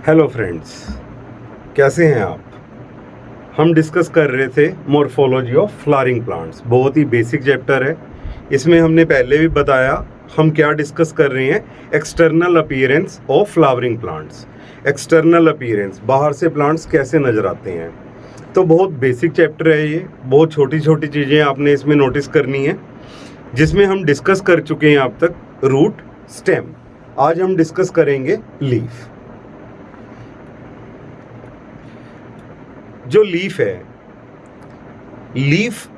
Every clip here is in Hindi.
हेलो फ्रेंड्स, कैसे हैं आप। हम डिस्कस कर रहे थे मॉर्फोलॉजी ऑफ फ्लावरिंग प्लांट्स। बहुत ही बेसिक चैप्टर है। इसमें हमने पहले भी बताया हम क्या डिस्कस कर रहे हैं। External appearance of flowering plants. External appearance, बाहर से प्लांट्स कैसे नज़र आते हैं। तो बहुत बेसिक चैप्टर है ये। बहुत छोटी छोटी चीज़ें आपने इसमें नोटिस करनी है, जिसमें हम डिस्कस कर चुके हैं अब तक रूट, स्टेम। आज हम डिस्कस करेंगे लीफ। जो लीफ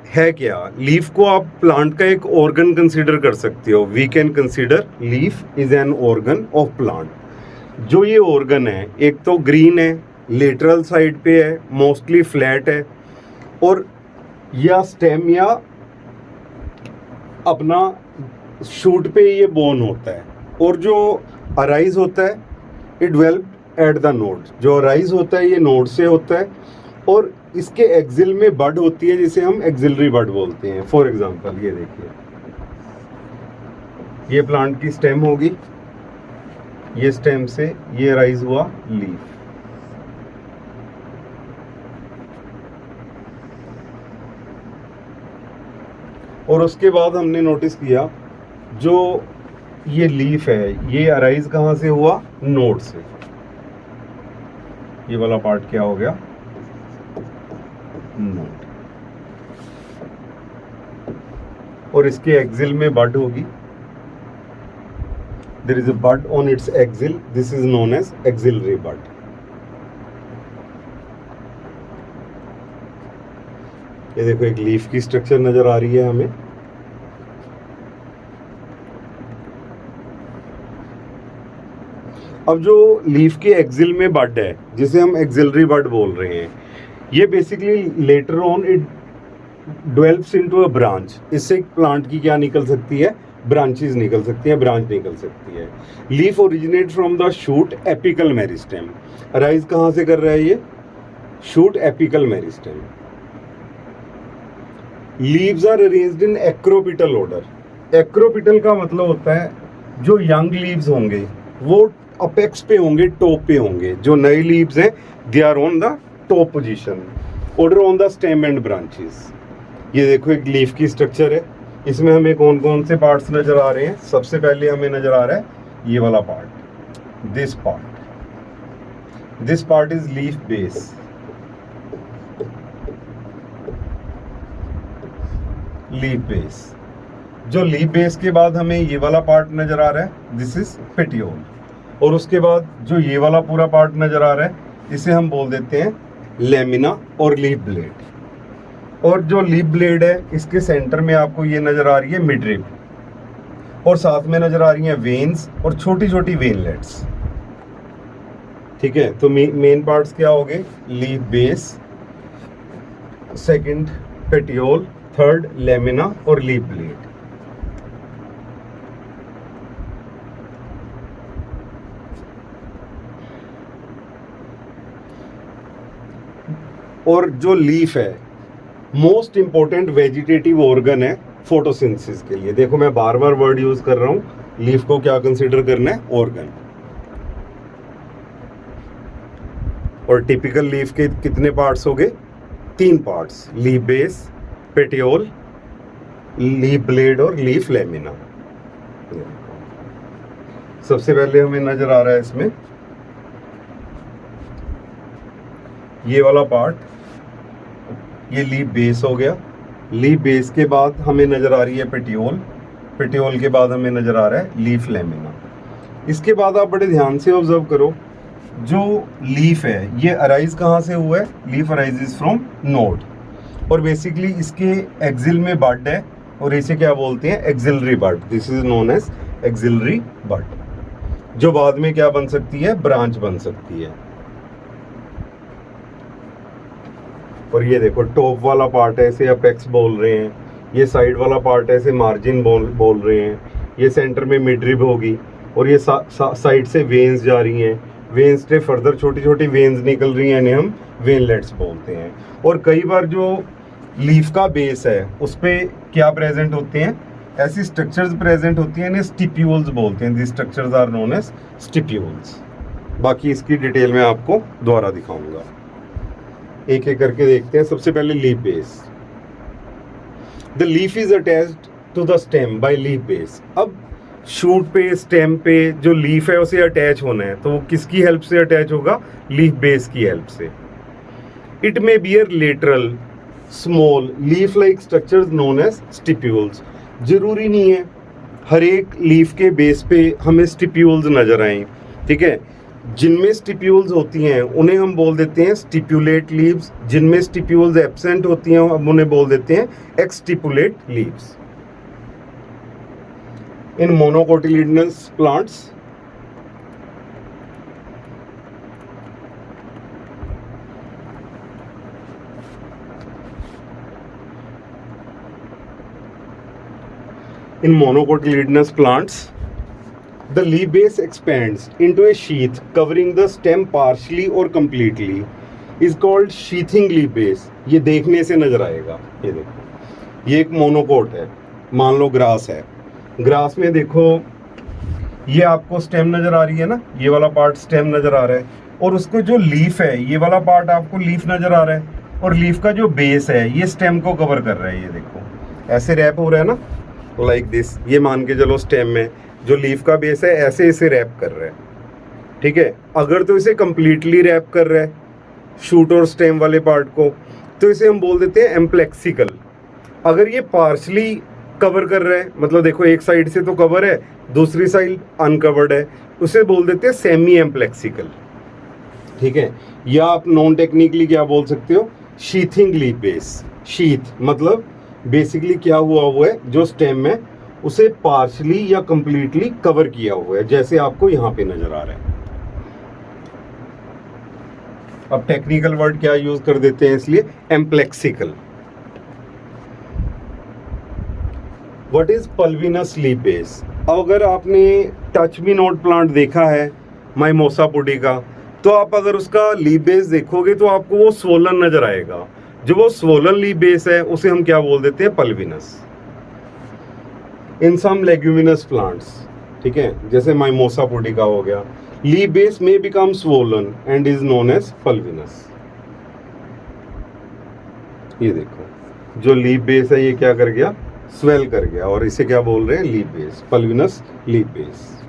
है क्या। लीफ को आप प्लांट का एक ऑर्गन कंसीडर कर सकते हो। We can consider leaf is an organ of plant. जो ये ऑर्गन है, एक तो ग्रीन है, लेटरल साइड पे है, मोस्टली फ्लैट है, और या स्टेम या अपना शूट पे ये बोन होता है। और जो अराइज होता है it develop at the node. जो अराइज होता है ये नोड से होता है, और इसके एक्सिल में बड होती है जिसे हम एक्सिलरी बड बोलते हैं। फॉर एग्जांपल ये देखिए, ये प्लांट की स्टेम होगी, ये स्टेम से ये राइज हुआ लीफ। और उसके बाद हमने नोटिस किया जो ये लीफ है ये अराइज कहाँ से हुआ, नोड से। ये वाला पार्ट क्या हो गया, नोड। और इसके एक्सिल में बड होगी। There is a bud on its axil, this is known as axillary bud. ये देखो एक लीफ की स्ट्रक्चर नजर आ रही है हमें। अब जो लीफ के एक्सिल में बड है जिसे हम एक्सिलरी बड बोल रहे हैं, ये basically later on it develops into a branch. इससे प्लांट की क्या निकल सकती है, ब्रांचेस निकल सकती है, ब्रांच निकल सकती है। Leaf originate from the shoot apical meristem. Rise कहाँ से कर रहा है ये, shoot apical meristem. Leaves are arranged in acropetal order. Acropetal का मतलब होता है जो यंग लीव्स होंगे वो अपेक्स पे होंगे, टॉप पे होंगे। जो नए लीव्स हैं they are on the top position, order on the stem and branches. ये देखो एक लीफ की स्ट्रक्चर है। इसमें हमें कौन कौन से पार्ट्स नजर आ रहे हैं। सबसे पहले हमें नजर आ रहा है ये वाला part, this part is leaf base. Leaf base, जो लीफ बेस के बाद हमें ये वाला पार्ट नजर आ रहा है, दिस इज पेटियोल। और उसके बाद जो ये वाला पूरा पार्ट नजर आ रहा है इसे हम बोल देते हैं लेमिना और लीफ ब्लेड। और जो लीफ ब्लेड है इसके सेंटर में आपको ये नजर आ रही है मिडरिब, और साथ में नजर आ रही है वेन्स और छोटी छोटी वेनलेट्स। ठीक है, तो मेन पार्ट्स क्या हो गए, leaf base, second petiole, third lamina और लीफ ब्लेड। और जो लीफ है मोस्ट इंपॉर्टेंट वेजिटेटिव ऑर्गन है फोटोसिंथेसिस के लिए। देखो मैं बार बार वर्ड यूज कर रहा हूं, लीफ को क्या कंसीडर करना है, ऑर्गन। और टिपिकल लीफ के कितने पार्ट्स हो गए, 3 parts, leaf base, petiole, leaf blade और लीफ लेमिना। सबसे पहले हमें नजर आ रहा है इसमें ये वाला पार्ट, ये लीफ बेस हो गया। लीफ बेस के बाद हमें नजर आ रही है पेटियोल, पेटियोल के बाद हमें नजर आ रहा है लीफ लेमिना। इसके बाद आप बड़े ध्यान से ऑब्जर्व करो, जो लीफ है ये अराइज कहाँ से हुआ है, लीफ अराइजेस फ्रॉम नोड। और बेसिकली इसके एक्सिल में बड है और इसे क्या बोलते हैं, axillary bud. This is known as axillary bud, जो बाद में क्या बन सकती है, ब्रांच बन सकती है। और ये देखो टॉप वाला पार्ट है इसे अपेक्स बोल रहे हैं, ये साइड वाला पार्ट है इसे मार्जिन बोल रहे हैं, ये सेंटर में मिडरिब होगी, और ये साइड से वेन्स जा रही हैं, वेन्स से फर्दर छोटी छोटी वेन्स निकल रही हैं, इन्हें हम वेनलेट्स बोलते हैं। और कई बार जो लीफ का बेस है उस पर क्या प्रेजेंट होते हैं, ऐसी स्ट्रक्चर्स प्रेजेंट होती हैं, इन्हें स्टिप्यूल्स बोलते हैं। This structures are known as stipules. बाकी इसकी डिटेल में आपको दोबारा दिखाऊंगा। एक एक करके देखते हैं। सबसे पहले leaf base. The leaf is attached to the stem by leaf base. अब शूट पे, स्टेम पे जो लीफ है उसे अटैच होना है, तो वो किसकी हेल्प से अटैच होगा? लीफ बेस की हेल्प से। It may bear lateral small leaf like structures known as stipules. जरूरी नहीं है हर एक लीफ के बेस पे हमें स्टिप्यूल्स नजर आए, ठीक है। जिनमें स्टिप्यूल्स होती हैं उन्हें हम बोल देते हैं स्टिप्यूलेट लीव्स। जिनमें स्टिप्यूल्स एब्सेंट होती हैं हम उन्हें बोल देते हैं exstipulate leaves. In monocotyledonous plants the leaf base expands into a sheath covering the stem partially or completely is called sheathing leaf base। ये देखने से नजर आएगा, ये देखो, ये एक मोनोकोट है। मान लो ग्रास है, ग्रास में देखो ये आपको स्टेम नजर आ रही है ना, ये वाला पार्ट स्टेम नजर आ रहा है, और उसको जो लीफ है ये वाला पार्ट आपको लीफ नजर आ रहा है, और लीफ का जो बेस है ये स्टेम को कवर कर रहा है। ये देखो ऐसे रैप हो रहा है ना, लाइक दिस। ये मान के चलो स्टेम में जो लीफ का बेस है ऐसे इसे रैप कर रहा है, ठीक है। अगर तो इसे कंप्लीटली रैप कर रहा है शूट और स्टेम वाले पार्ट को, तो इसे हम बोल देते हैं एम्प्लेक्सिकल। अगर ये पार्शली कवर कर रहा है, मतलब देखो एक साइड से तो कवर है, दूसरी साइड अनकवर्ड है, उसे बोल देते हैं सेमी एम्प्लेक्सिकल, ठीक है। या आप नॉन टेक्निकली क्या बोल सकते हो? Sheathing leaf base. शीथ मतलब बेसिकली क्या हुआ है, जो स्टेम है उसे पार्शली या कंप्लीटली कवर किया हुआ है, जैसे आपको यहां पे नजर आ रहा है। अब टेक्निकल वर्ड क्या यूज कर देते हैं इसलिए, amplexicaul. What is pulvinus leaf base? अब अगर आपने टच मी नोट प्लांट देखा है माइमोसा पुडिका, तो आप अगर उसका लीफ बेस देखोगे तो आपको वो स्वोलन नजर आएगा। जो वो स्वोलन लीफ बेस है उसे हम क्या बोल देते हैं? Pulvinus. In some leguminous plants, ठीक है, जैसे माइमोसा पुडिका हो गया, लीफ बेस में become swollen and is known as pulvinus. ये देखो जो लीफ बेस है ये क्या कर गया? स्वेल कर गया, और इसे क्या बोल रहे हैं? Leaf base, pulvinus leaf base.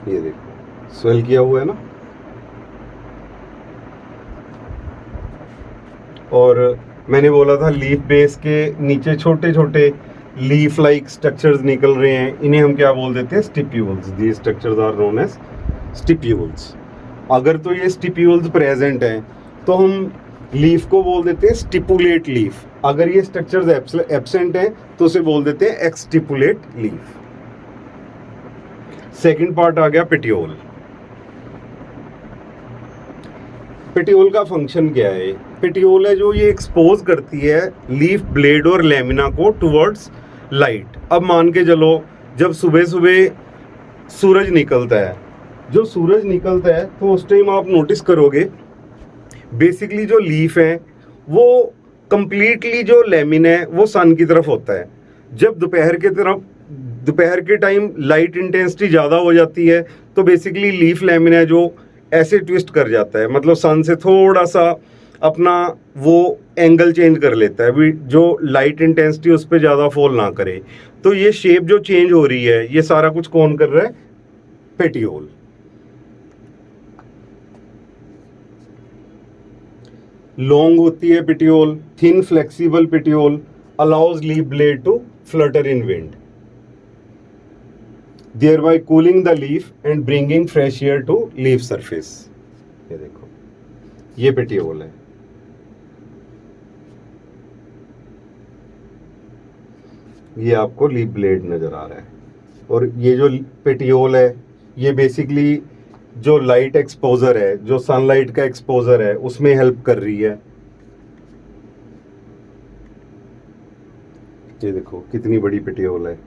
ये देखो स्वेल किया हुआ है ना। और मैंने बोला था लीफ बेस के नीचे छोटे छोटे लीफ लाइक स्ट्रक्चर्स निकल रहे हैं, इन्हें हम क्या बोल देते हैं? Stipules. These structures are known as stipules. अगर तो ये स्टिप्यूल्स प्रेजेंट हैं तो हम लीफ को बोल देते हैं स्टिपुलेट लीफ। अगर ये स्ट्रक्चर्स एब्सेंट हैं तो उसे बोल देते हैं एक्सटिपुलेट लीफ। सेकंड पार्ट आ गया पेटियोल। पेटियोल का फंक्शन क्या है? पेटियोल है जो ये एक्सपोज करती है लीफ ब्लेड और लेमिना को टुवर्ड्स लाइट। अब मान के चलो जब सुबह सुबह सूरज निकलता है, जो सूरज निकलता है तो उस टाइम आप नोटिस करोगे बेसिकली जो लीफ है वो कंप्लीटली जो लेमिन है वो सन की तरफ होता है। जब दोपहर के टाइम लाइट इंटेंसिटी ज़्यादा हो जाती है तो बेसिकली लीफ लेमिन है जो ऐसे ट्विस्ट कर जाता है, मतलब सन से थोड़ा सा अपना वो एंगल चेंज कर लेता है भी, जो लाइट इंटेंसिटी उस पर ज़्यादा फॉल ना करे। तो ये शेप जो चेंज हो रही है ये सारा कुछ कौन कर रहा है? पेटियोल। लॉन्ग होती है petiole, thin flexible petiole allows leaf blade to flutter in wind, thereby cooling the leaf and bringing fresh air to leaf surface। ये देखो ये पेटियोल है। ये आपको लीफ ब्लेड नजर आ रहा है, और ये जो पेटियोल है ये बेसिकली जो लाइट एक्सपोजर है, जो सनलाइट का एक्सपोजर है उसमें हेल्प कर रही है। ये देखो कितनी बड़ी पेटियोल है।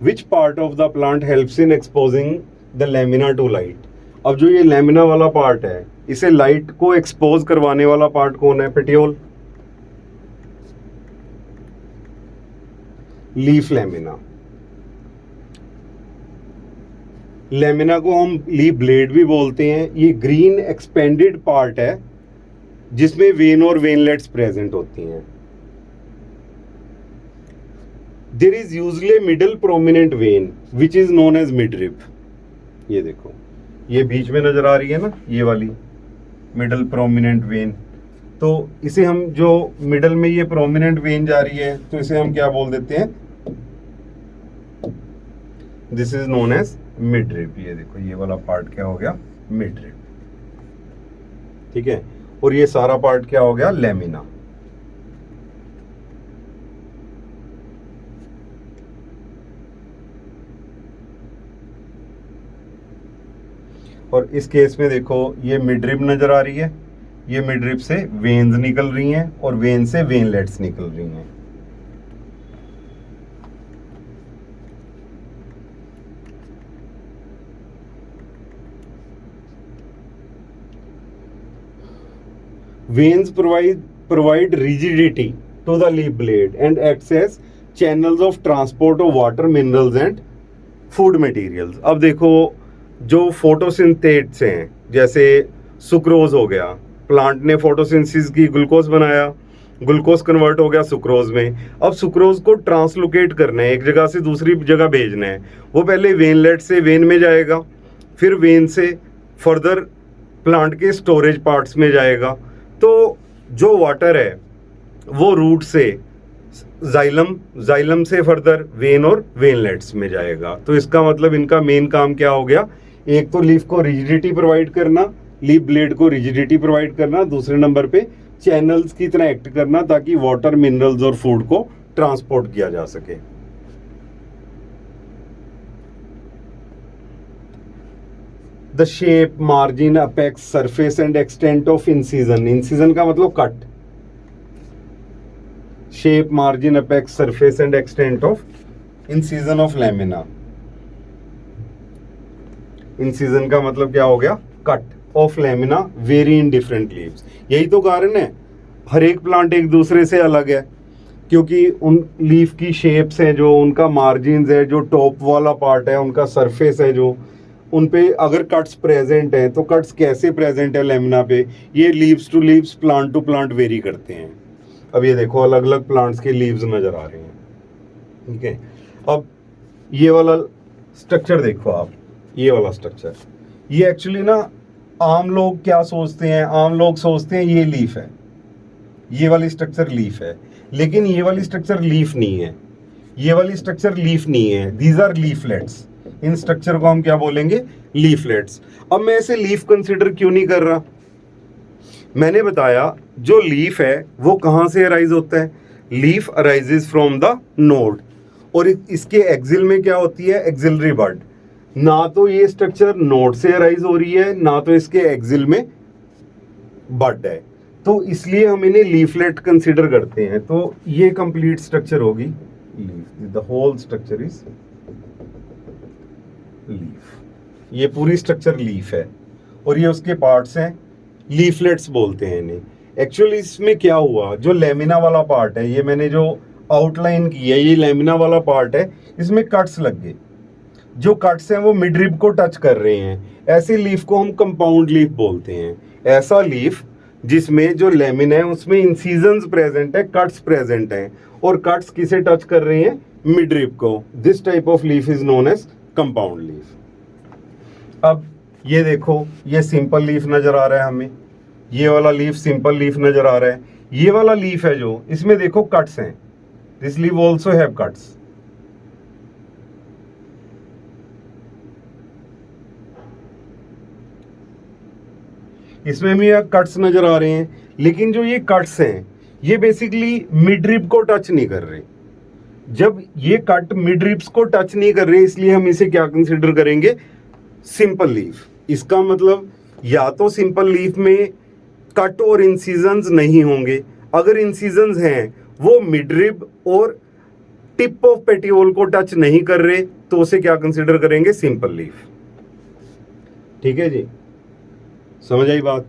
Which part of the plant helps in exposing the lamina to light? अब जो ये लेमिना वाला पार्ट है इसे लाइट को एक्सपोज करवाने वाला पार्ट कौन है? पेटियोल। Leaf lamina. लैमिना को हम लीफ ब्लेड भी बोलते हैं। ये ग्रीन एक्सपेंडेड पार्ट है जिसमें वेन और वेनलेट्स प्रेजेंट होती हैं। There is usually middle prominent vein which is known as midrib. ये देखो, ये बीच में नजर आ रही है ना, ये वाली मिडल प्रोमिनेंट वेन। तो इसे हम, जो मिडल में ये प्रोमिनेंट वेन जा रही है, तो इसे हम क्या बोल देते हैं, this is known as midrib. ये देखो, ये वाला पार्ट क्या हो गया, मिडरिब। ठीक है, और ये सारा पार्ट क्या हो गया, लैमिना। और इस केस में देखो, ये मिडरिब नजर आ रही है, ये मिडरिब से वेन्स निकल रही हैं और वेन से वेनलेट्स निकल रही हैं। Veins provide rigidity to the leaf blade and acts as channels of transport of water, minerals and food materials। अब देखो, जो फोटोसिंथेट्स हैं, जैसे सुक्रोज हो गया, प्लांट ने फोटोसिंथेसिस की, ग्लूकोज बनाया, ग्लूकोज कन्वर्ट हो गया सुक्रोज में। अब सुक्रोज को ट्रांसलोकेट करना है, एक जगह से दूसरी जगह भेजना है। वो पहले वेनलेट से वेन में जाएगा, फिर वेन से फर्दर प्लांट के स्टोरेज पार्ट्स में जाएगा। तो जो वाटर है वो रूट से जाइलम से फर्दर वेन और वेनलेट्स में जाएगा। तो इसका मतलब इनका मेन काम क्या हो गया, एक तो लीफ को रिजिडिटी प्रोवाइड करना, लीफ ब्लेड को रिजिडिटी प्रोवाइड करना, दूसरे नंबर पे चैनल्स की तरह एक्ट करना ताकि वाटर, मिनरल्स और फूड को ट्रांसपोर्ट किया जा सके। The shape, margin, apex, surface and extent of incision. Incision का मतलब cut. Shape, margin, apex, surface and extent of incision of lamina. Incision का मतलब क्या हो गया, cut off lamina very in different leaves. यही तो कारण है, हर एक प्लांट एक दूसरे से अलग है, क्योंकि उन लीफ की शेप्स हैं, जो उनका मार्जिन है, जो टॉप वाला पार्ट है, उनका सरफेस है, जो उन पे अगर कट्स प्रेजेंट हैं, तो कट्स कैसे प्रेजेंट है लैमिना पे, ये leaves to leaves, plant to plant vary करते हैं। अब ये देखो, अलग अलग प्लांट्स के लीव्स नजर आ रहे हैं। ठीक है, अब ये वाला स्ट्रक्चर देखो आप, ये वाला स्ट्रक्चर, ये एक्चुअली ना, आम लोग क्या सोचते हैं, आम लोग सोचते हैं ये लीफ है, ये वाली स्ट्रक्चर लीफ है, लेकिन ये वाली स्ट्रक्चर लीफ नहीं है, ये वाली स्ट्रक्चर लीफ नहीं है, दीज आर लीफलेट्स। इन स्ट्रक्चर को हम क्या बोलेंगे, लीफलेट्स। अब मैं इसे लीफ कंसिडर क्यों नहीं कर रहा, मैंने बताया जो लीफ है वो कहाँ से अराइज होता है, leaf arises from the node, और इसके एक्सिल में क्या होती है, एक्सिलरी बड। ना तो ये स्ट्रक्चर नोड से अराइज हो रही है, ना तो इसके एक्सिल में बड है, तो इसलिए हम इन्हें लीफलेट कंसिडर करते हैं। तो ये कंप्लीट स्ट्रक्चर होगी leaf, the whole structure is leaf. ये पूरी स्ट्रक्चर लीफ है और ये उसके पार्ट्स हैं, लीफलेट्स बोलते हैं इन्हें। एक्चुअली इसमें क्या हुआ, जो लैमिना वाला पार्ट है, ये मैंने जो आउटलाइन की है, ये लैमिना वाला पार्ट है, इसमें कट्स लग गए। जो कट्स हैं वो मिडरिब को टच कर रहे हैं, ऐसी लीफ को हम कंपाउंड लीफ बोलते हैं। ऐसा लीफ जिसमें जो लेमिन है उसमें इंसिजन्स प्रेजेंट है, कट्स प्रेजेंट हैं, और कट्स किसे टच कर रहे हैं, मिडरिब को। This type of leaf is known as compound leaf. अब ये देखो, ये सिंपल लीफ नजर आ रहा है हमें, ये वाला लीफ सिंपल लीफ नजर आ रहा है। ये वाला लीफ है जो, इसमें देखो कट्स हैं, this leaf also have cuts. इसमें भी कट्स नजर आ रहे हैं, लेकिन जो ये कट्स हैं ये बेसिकली मिडरिब को टच नहीं कर रहे। जब ये कट मिडरिब्स को टच नहीं कर रहे, इसलिए हम इसे क्या कंसीडर करेंगे, सिंपल लीफ। इसका मतलब या तो सिंपल लीफ में कट और इंसिजन्स नहीं होंगे, अगर इंसिजन्स हैं वो मिडरिब और टिप ऑफ पेटियोल को टच नहीं कर रहे, तो उसे क्या कंसीडर करेंगे, सिंपल लीफ। ठीक है जी, समझ आई बात।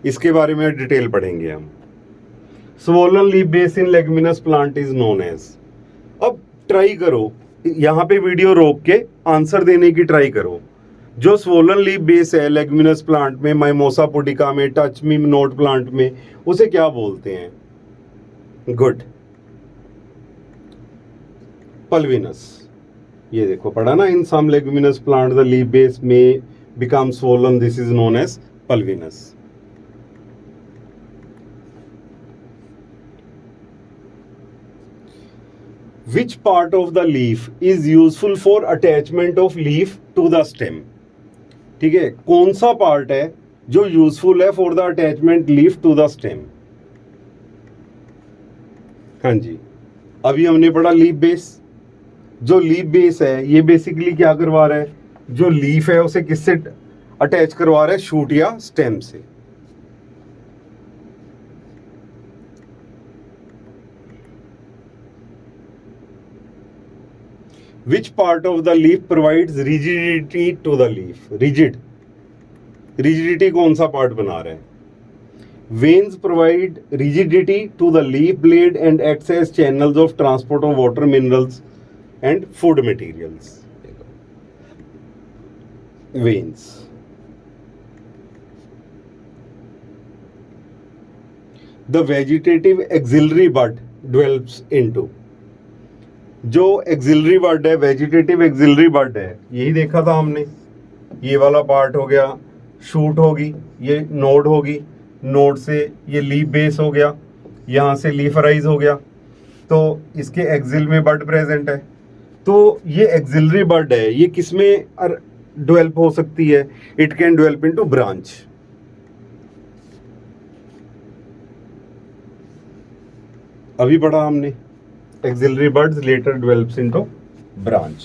इसके बारे में डिटेल पढ़ेंगे हम। Swollen leaf base in leguminous plant is known as. अब ट्राई करो, यहाँ पे वीडियो रोक के आंसर देने की ट्राई करो। जो स्वोलन लीफ बेस है लेगुमिनस प्लांट में, माइमोसा पुडिका में, टच मी नोट प्लांट में, उसे क्या बोलते हैं? Good, pulvinus. ये देखो पढ़ा ना, in some leguminous plant the leaf base में become swollen, this is known as pulvinus. Which part of the leaf is useful for attachment of leaf to the stem? ठीक है, कौन सा पार्ट है जो यूजफुल है for the attachment leaf to the stem? हाँ जी, अभी हमने पढ़ा लीफ बेस। जो लीफ बेस है ये बेसिकली क्या करवा रहा है? जो लीफ है उसे किससे अटैच करवा रहा है? शूट या स्टेम से। Which part of the leaf provides rigidity to the leaf? Rigid, rigidity कौन सा पार्ट बना रहा है? Veins provide rigidity to the leaf blade and acts as channels of transport of water, minerals and food materials. Veins. The vegetative axillary bud develops into। जो एक्सिलरी बड है, वेजिटेटिव एक्सिलरी बड है, यही देखा था हमने। ये वाला पार्ट हो गया, शूट होगी, ये नोड होगी, नोड से ये लीफ बेस हो गया, यहाँ से लीफ राइज हो गया, तो इसके एक्सिल में बड प्रेजेंट है। तो ये एक्सिलरी बड है, ये किस में डेवलप हो सकती है? It can develop into branch. अभी पढ़ा हमने, axillary buds later develops into branch.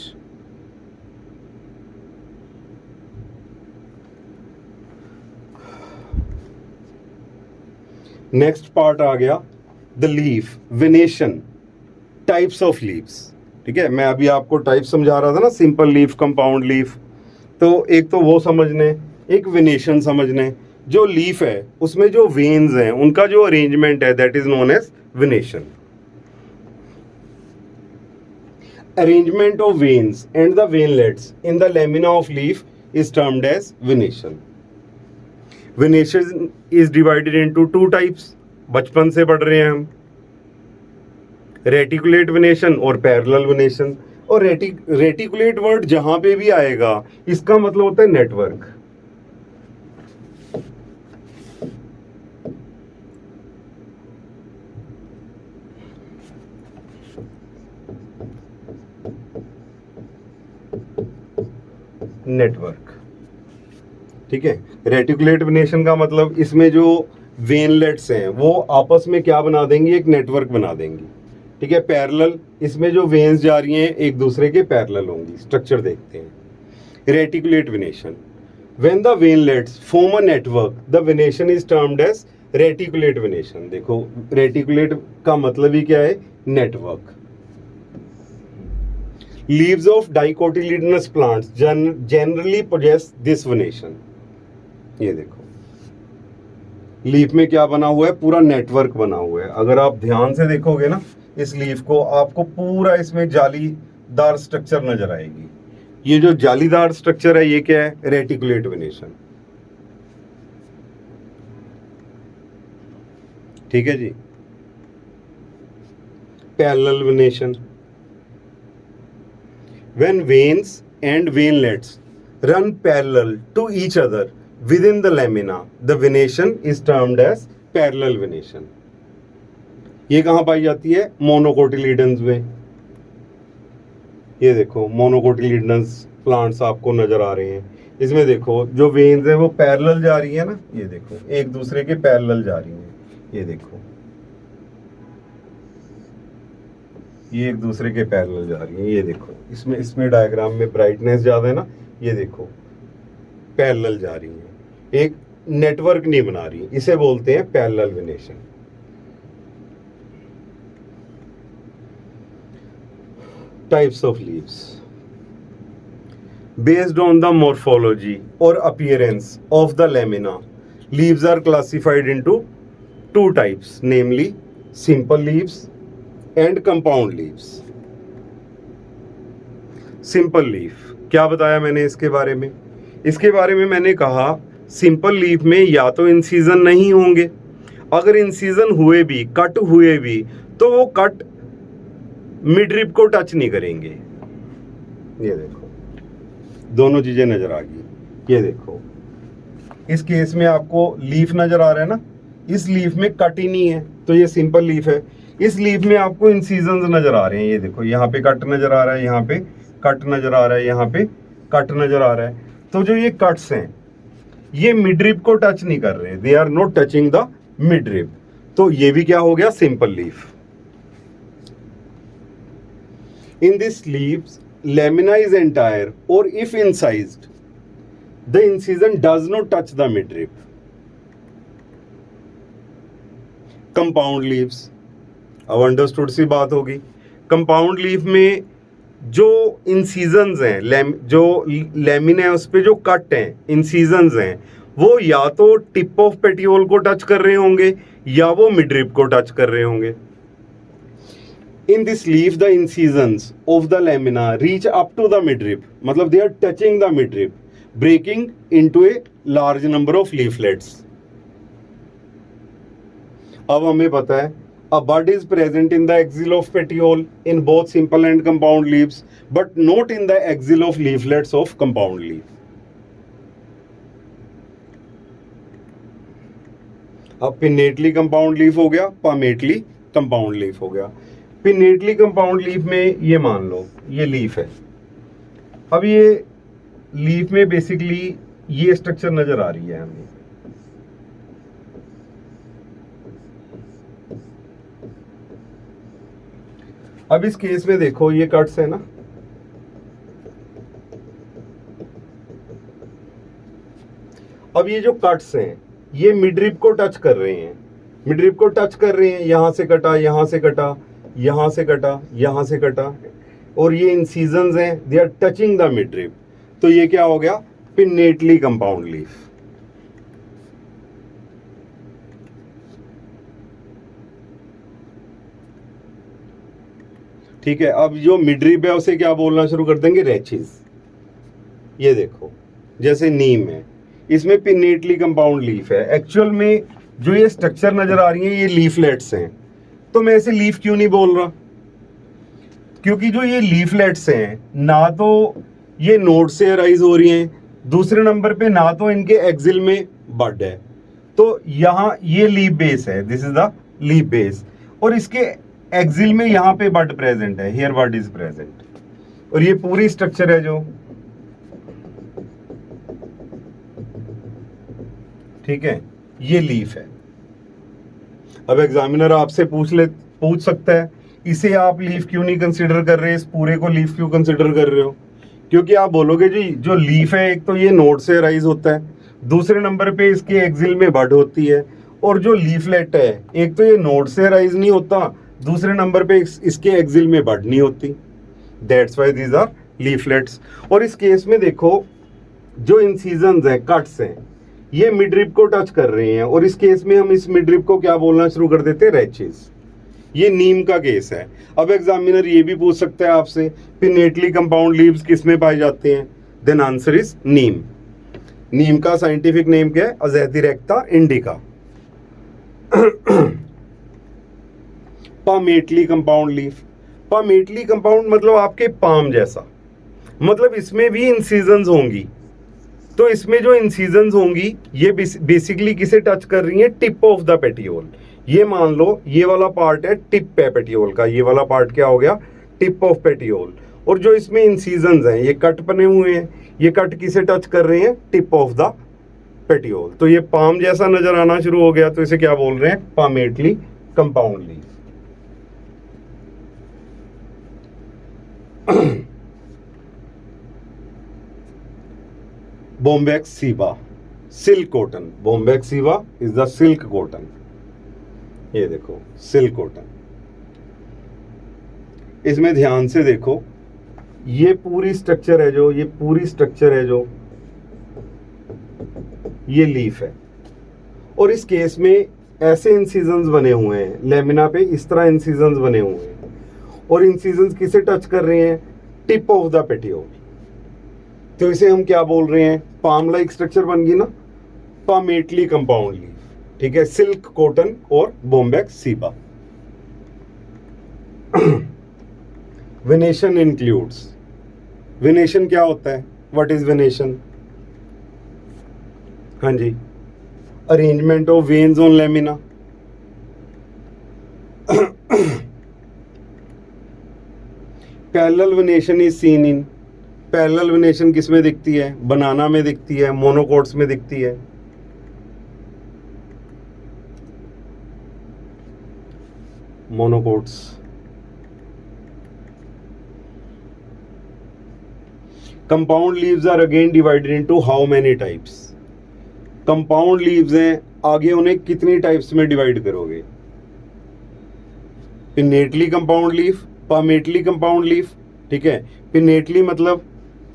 Next part आ गया the leaf venation, types of leaves। ठीक है, मैं अभी आपको टाइप समझा रहा था ना, सिंपल लीफ, कंपाउंड लीफ। तो एक तो वो समझने, एक वेनेशन समझने। जो लीफ है उसमें जो वेन्स हैं उनका जो अरेंजमेंट है that is known as venation. Arrangement of veins and the veinlets in the lamina of leaf is termed as venation. Venation is divided into two types. बचपन से पढ़ रहे हैं हम, रेटिकुलेट वेनेशन और पैरेलल वेनेशन। और रेटिकुलेट वर्ड जहां पे भी आएगा इसका मतलब होता है नेटवर्क। नेटवर्क, ठीक है। रेटिकुलेट वेनेशन का मतलब इसमें जो वेनलेट्स हैं वो आपस में क्या बना देंगी? एक नेटवर्क बना देंगी, ठीक है। पैरेलल, इसमें जो वेन्स जा रही हैं एक दूसरे के पैरेलल होंगी। स्ट्रक्चर देखते हैं। Reticulate venation, when the veinlets form a network the venation is termed as reticulate venation. देखो रेटिकुलेट का मतलब ही क्या है? Network. Leaves of dicotyledonous plants generally possess this venation। ये देखो लीफ में क्या बना हुआ है? पूरा नेटवर्क बना हुआ है। अगर आप ध्यान से देखोगे ना इस लीफ को, आपको पूरा इसमें जालीदार स्ट्रक्चर नजर आएगी। ये जो जालीदार स्ट्रक्चर है ये क्या है? Reticulate venation. ठीक है जी। Parallel venation, when veins and veinlets run parallel to each other within the lamina, the venation is termed as parallel venation। ये कहाँ पाई जाती है? मोनोकोटिलीडन्स में। ये देखो मोनोकोटिलीडन्स प्लांट्स आपको नजर आ रहे हैं। इसमें देखो जो वेन्स है वो पैरेलल जा रही है ना, ये देखो एक दूसरे के पैरेलल जा रही हैं। ये देखो ये एक दूसरे के पैरेलल जा रही है। ये देखो इसमें डायग्राम में ब्राइटनेस ज़्यादा है ना, ये देखो पैरेलल जा रही है, एक नेटवर्क नहीं बना रही। इसे बोलते हैं parallel venation. Types of leaves based on the morphology और appearance of the lamina, leaves are classified into two types, namely simple leaves and compound leaves. Simple leaf क्या बताया मैंने इसके बारे में? इसके बारे में मैंने कहा सिंपल लीफ में या तो इंसीजन नहीं होंगे, अगर इंसीजन हुए भी, कट हुए भी, तो वो कट मिड रिब को टच नहीं करेंगे। ये देखो दोनों चीजें नजर आ गई। ये देखो इस केस में आपको लीफ नजर आ रहा है ना, इस लीफ में कट ही नहीं है, तो ये सिंपल लीफ है। इस लीफ में आपको इंसीजन नजर आ रहे हैं। ये देखो यहाँ पे कट नजर आ रहा है, यहाँ पे कट नजर आ रहा है, यहाँ पे कट नजर आ रहा है। तो जो ये कट्स हैं ये मिड रिब को टच नहीं कर रहे, they are not touching the midrib. तो ये भी क्या हो गया? Simple leaf. In this leaves lamina is entire or if incised the incision does not touch the midrib. Compound leaves, अब अंडरस्टूड सी बात होगी। कंपाउंड लीफ में जो इंसीजन्स हैं, जो लेमिना है उस पे जो कट हैं, इंसीजन्स हैं, वो या तो टिप ऑफ पेटियोल को टच कर रहे होंगे या वो मिडरिब को टच कर रहे होंगे। In this leaf, the incisions of the lamina reach up to the midrib, मतलब they are touching the midrib, breaking into a large number of leaflets. अब हमें पता है a bud is present in the axil of petiole in both simple and compound leaves, but not in the axil of leaflets of compound leaf. अब पिनेटली कंपाउंड लीफ हो गया, पामेटली कंपाउंड लीफ हो गया। पिनेटली कंपाउंड लीफ में ये मान लो ये लीफ है। अब ये लीफ में बेसिकली ये स्ट्रक्चर नजर आ रही है हमें। अब इस केस में देखो ये कट्स है ना, अब ये जो कट्स हैं ये मिडरिब को टच कर रहे हैं, मिडरिब को टच कर रहे हैं। यहां से कटा, यहां से कटा, यहां से कटा, यहां से कटा, और ये इंसीजन्स हैं, they are touching the midrib. तो ये क्या हो गया? Pinnately compound leaf. ठीक है, अब जो मिडरिब है उसे क्या बोलना शुरू कर देंगे? रेचिस। ये देखो जैसे नीम है, इसमें पिनेटली कंपाउंड लीफ है। एक्चुअल में जो ये स्ट्रक्चर नजर आ रही है ये लीफलेट्स हैं। तो मैं इसे लीफ क्यों नहीं बोल रहा? क्योंकि जो ये लीफलेट्स हैं ना तो ये नोड से अराइज हो रही हैं, दूसरे नंबर पे ना तो इनके एक्सिल में बड है। तो यहाँ ये लीफ बेस है, this is the leaf base, और इसके एक्सिल में यहाँ पे बड प्रेजेंट है, हियर बड इज प्रेजेंट, और ये पूरी स्ट्रक्चर है जो, ठीक है, ये लीफ है। अब एग्जामिनर आपसे पूछ सकता है इसे आप लीफ क्यों नहीं कंसीडर कर रहे, इस पूरे को लीफ क्यों कंसीडर कर रहे हो? क्योंकि आप बोलोगे जी जो लीफ है एक तो ये नोड से राइज होता है, दूसरे नंबर पे इसके एक्सिल में बड होती है, और जो लीफलेट है एक तो ये नोड से राइज नहीं होता, दूसरे नंबर पे इसके एक्सिल में बड नहीं होती। That's why these are leaflets. और इस केस में देखो जो इंसीजन्स हैं, कट्स हैं, ये मिडरिब को टच कर रहे हैं, और इस केस में हम इस मिडरिब को क्या बोलना शुरू कर देते हैं? रेचेस। ये नीम का केस है। अब एग्जामिनर ये भी पूछ सकता है आपसे पिनेटली कंपाउंड लीव्स किस में पाए जाते हैं? देन आंसर इज नीम। नीम का साइंटिफिक नेम क्या है? अज़ेथिरेक्टा indica. Palmately compound leaf, palmately compound मतलब आपके पाम जैसा, मतलब इसमें भी इंसीजन्स होंगी। तो इसमें जो इंसीजन्स होंगी ये बेसिकली किसे टच कर रही है? Tip of the petiole. ये मान लो ये वाला पार्ट है टिप है पेटियोल का, ये वाला पार्ट क्या हो गया? Tip of petiole. और जो इसमें इंसीजन्स हैं ये कट बने हुए हैं, ये कट किसे टच कर रहे हैं? Tip of the petiole. तो ये पाम जैसा नजर आना शुरू हो गया, तो इसे क्या बोल रहे हैं? Palmately compound leaf. Bombyx siva, silk cotton. Bombyx siva is the silk cotton. ये देखो सिल्क कॉटन। इसमें ध्यान से देखो ये पूरी स्ट्रक्चर है जो, ये पूरी स्ट्रक्चर है जो, ये लीफ है, और इस केस में ऐसे इंसिजन्स बने हुए हैं लेमिना पे, इस तरह इंसिजन्स बने हुए हैं, और इंसिजन्स किसे टच कर रहे हैं? Tip of the petiole. तो इसे हम क्या बोल रहे हैं? पाम लाइक स्ट्रक्चर बन गई ना, पामेटली कंपाउंड लीफ, ठीक है, सिल्क कॉटन और bombax ceiba. Venation includes, venation क्या होता है? What is venation? हाँ जी, arrangement of veins on lamina. Parallel venation is seen in, parallel venation किस में दिखती है? बनाना में दिखती है, मोनोकोट्स में दिखती है। Monocots. Compound leaves are again divided into how many types? Compound leaves हैं, आगे उन्हें कितनी टाइप्स में डिवाइड करोगे? Pinnately compound leaf, palmately compound leaf, ठीक है। पिनेटली मतलब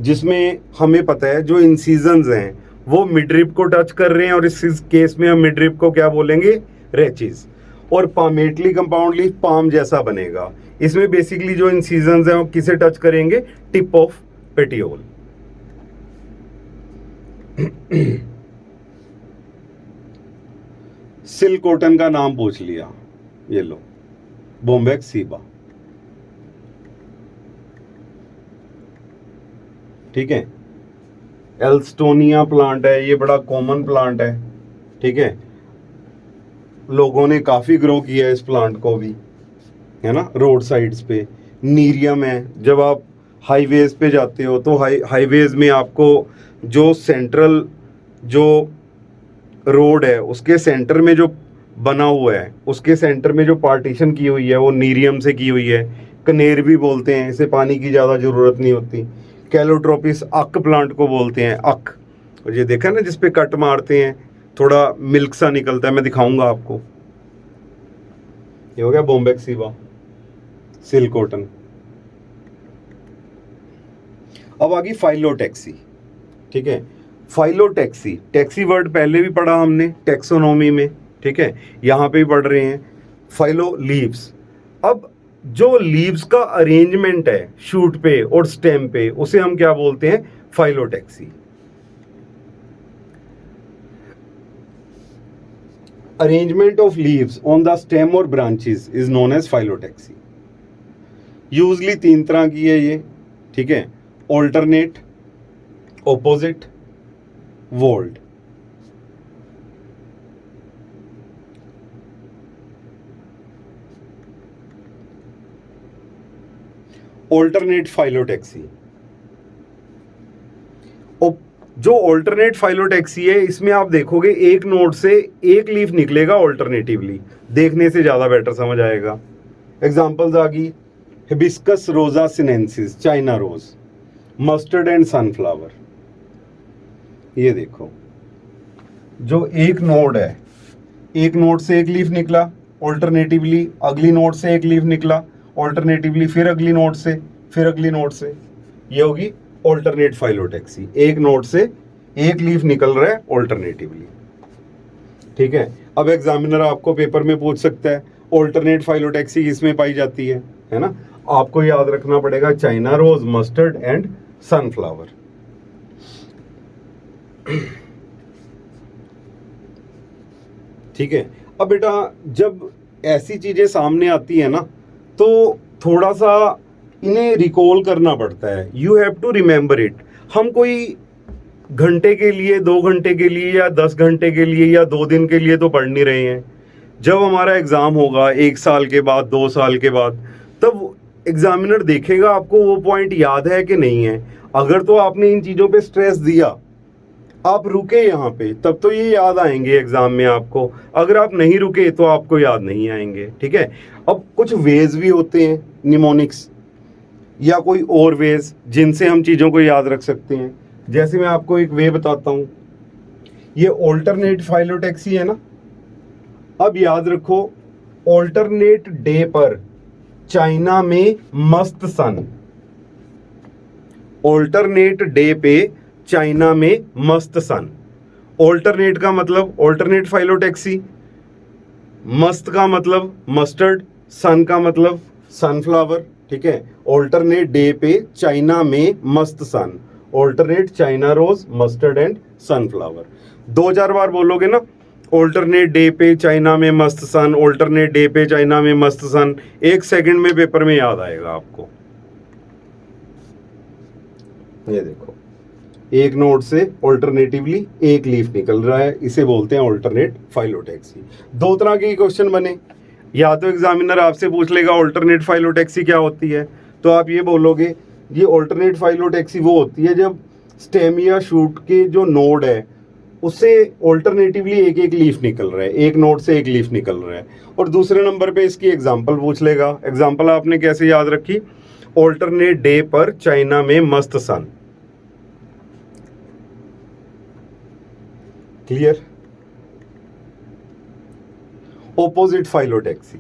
जिसमें हमें पता है जो इंसिजन्स हैं वो मिडरिप को टच कर रहे हैं, और इस केस में हम मिडरिप को क्या बोलेंगे? रेचिस। और पामेटली कंपाउंड लीफ पाम जैसा बनेगा, इसमें बेसिकली जो इंसिजन्स हैं वो किसे टच करेंगे? Tip of petiole. Silk cotton का नाम पूछ लिया, ये लो, बोम्बैक्स सीबा, ठीक है। एल्स्टोनिया प्लांट है, ये बड़ा कॉमन प्लांट है, ठीक है। लोगों ने काफ़ी ग्रो किया है इस प्लांट को भी, है ना, रोड साइड्स पे। नीरियम है, जब आप हाईवेज पे जाते हो तो हाईवेज में आपको जो सेंट्रल जो रोड है उसके सेंटर में जो बना हुआ है, उसके सेंटर में जो पार्टीशन की हुई है वो नीरियम से की हुई है। कनेर भी बोलते हैं इसे, पानी की ज़्यादा ज़रूरत नहीं होती। कैलोट्रोपिस अक प्लांट को बोलते हैं, अक। और ये देखा ना जिस पे कट मारते हैं थोड़ा मिल्क सा निकलता है, मैं दिखाऊंगा आपको। ये हो गया बोम्बैक्स सीबा, सिल्क कॉटन। अब आ गई फाइलोटैक्सी, ठीक है। फाइलोटैक्सी, टैक्सी वर्ड पहले भी पढ़ा हमने टैक्सोनॉमी में, ठीक है, यहाँ पे भी पढ़ रहे हैं। फाइलो लीव्स, अब जो लीव्स का अरेंजमेंट है शूट पे और स्टेम पे उसे हम क्या बोलते हैं? Phyllotaxy. Arrangement of leaves on the stem और branches is known as phyllotaxy. Usually 3 तरह की है ये, ठीक है, alternate, opposite, whorled. Alternate phyllotaxy, जो ऑल्टरनेट फाइलोटैक्सी है इसमें आप देखोगे एक नोड से एक लीफ निकलेगा ऑल्टरनेटिवली, देखने से ज्यादा बेटर समझ आएगा। एग्जांपल्स आ गई, Hibiscus rosa sinensis, China rose, mustard and sunflower. ये देखो, जो एक नोड है, एक नोड से एक लीफ निकला ऑल्टरनेटिवली, अगली नोड से एक लीफ निकला ऑल्टरनेटिवली, फिर अगली नोड से, फिर अगली नोड से, ये होगी ऑल्टरनेट फाइलोटैक्सी। एक नोड से एक लीफ निकल रहा है ऑल्टरनेटिवली, ठीक है। अब एग्जामिनर आपको पेपर में पूछ सकता है ऑल्टरनेट फाइलोटैक्सी किसमें पाई जाती है ना। आपको याद रखना पड़ेगा China rose, mustard and sunflower. ठीक है। अब बेटा जब ऐसी चीजें सामने आती है ना तो थोड़ा सा इन्हें रिकॉल करना पड़ता है, you have to remember it. हम कोई घंटे के लिए, 2 घंटे के लिए या 10 घंटे के लिए या 2 दिन के लिए तो पढ़ नहीं रहे हैं। जब हमारा एग्जाम होगा 1 साल के बाद, 2 साल के बाद, तब एग्जामिनर देखेगा आपको वो पॉइंट याद है कि नहीं है। अगर तो आपने इन चीज़ों पे स्ट्रेस दिया, आप रुके यहाँ पे, तब तो ये याद आएंगे एग्जाम में आपको। अगर आप नहीं रुके तो आपको याद नहीं आएंगे, ठीक है। अब कुछ वेज भी होते हैं, निमोनिक्स या कोई और वेज जिनसे हम चीज़ों को याद रख सकते हैं। जैसे मैं आपको एक वे बताता हूँ, ये ऑल्टरनेट फाइलोटैक्सी है ना। अब याद रखो, ऑल्टरनेट डे पर चाइना में मस्त सन, ऑल्टरनेट डे पे चाइना में मस्त सन। ऑल्टरनेट का मतलब ऑल्टरनेट फाइलोटैक्सी, मस्त का मतलब मस्टर्ड, सन का मतलब सनफ्लावर, ठीक है। ऑल्टरनेट डे पे चाइना में मस्त sun, alternate China rose, mustard and sunflower. 2-4 बार बोलोगे ना, ऑल्टरनेट डे पे चाइना में मस्त सन, ऑल्टरनेट डे पे चाइना में मस्त सन, 1 सेकंड में पेपर में याद आएगा आपको। ये देखो, एक नोड से ऑल्टरनेटिवली एक लीफ निकल रहा है, इसे बोलते हैं ऑल्टरनेट फाइलोटैक्सी। 2 तरह के क्वेश्चन बने, या तो एग्जामिनर आपसे पूछ लेगा ऑल्टरनेट फाइलोटैक्सी क्या होती है, तो आप ये बोलोगे ये ऑल्टरनेट फाइलोटैक्सी वो होती है जब स्टेम या शूट के जो नोड है उससे ऑल्टरनेटिवली एक एक लीफ निकल रहा है, एक नोड से एक लीफ निकल रहा है। और दूसरे नंबर पे इसकी एग्जांपल पूछ लेगा। एग्जांपल आपने कैसे याद रखी, ऑल्टरनेट डे पर चाइना में मस्त सन। क्लियर। ऑपोजिट फाइलोटैक्सी,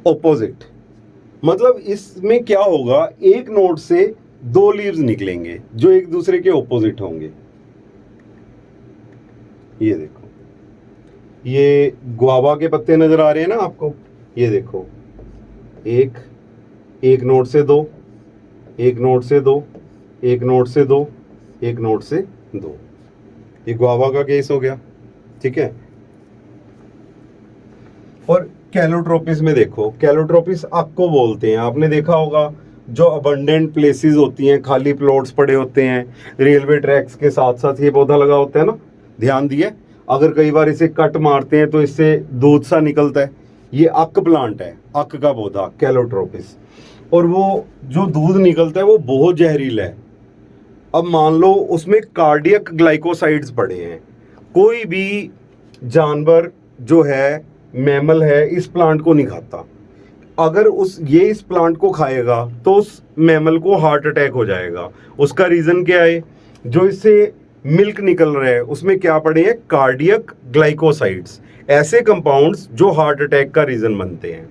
ऑपोजिट मतलब इसमें क्या होगा, एक नोड से 2 लीव्स निकलेंगे जो एक दूसरे के ऑपोजिट होंगे। ये देखो, ये गुआवा के पत्ते नजर आ रहे हैं ना आपको, ये देखो, एक नोड से 2, एक नोड से 2, एक नोड से 2, एक नोड से 2, ये गुआवा का केस हो गया, ठीक है। और कैलोट्रोपिस में देखो, कैलोट्रोपिस आपको बोलते हैं, आपने देखा होगा जो अबंडेंट प्लेसेस होती हैं, खाली प्लॉट्स पड़े होते हैं, रेलवे ट्रैक्स के साथ साथ ये पौधा लगा होता है ना, ध्यान दिए। अगर कई बार इसे कट मारते हैं तो इससे दूध सा निकलता है, ये अक प्लांट है, अक का पौधा कैलोट्रोपिस, और वो जो दूध निकलता है वो बहुत जहरीला है। अब मान लो उसमें कार्डियक ग्लाइकोसाइड्स पड़े हैं, कोई भी जानवर जो है, मैमल है, इस प्लांट को नहीं खाता। अगर ये इस प्लांट को खाएगा तो उस मैमल को हार्ट अटैक हो जाएगा। उसका रीजन क्या है, जो इससे मिल्क निकल रहा है उसमें क्या पड़े हैं, कार्डियक ग्लाइकोसाइड्स, ऐसे कंपाउंड्स जो हार्ट अटैक का रीजन बनते हैं।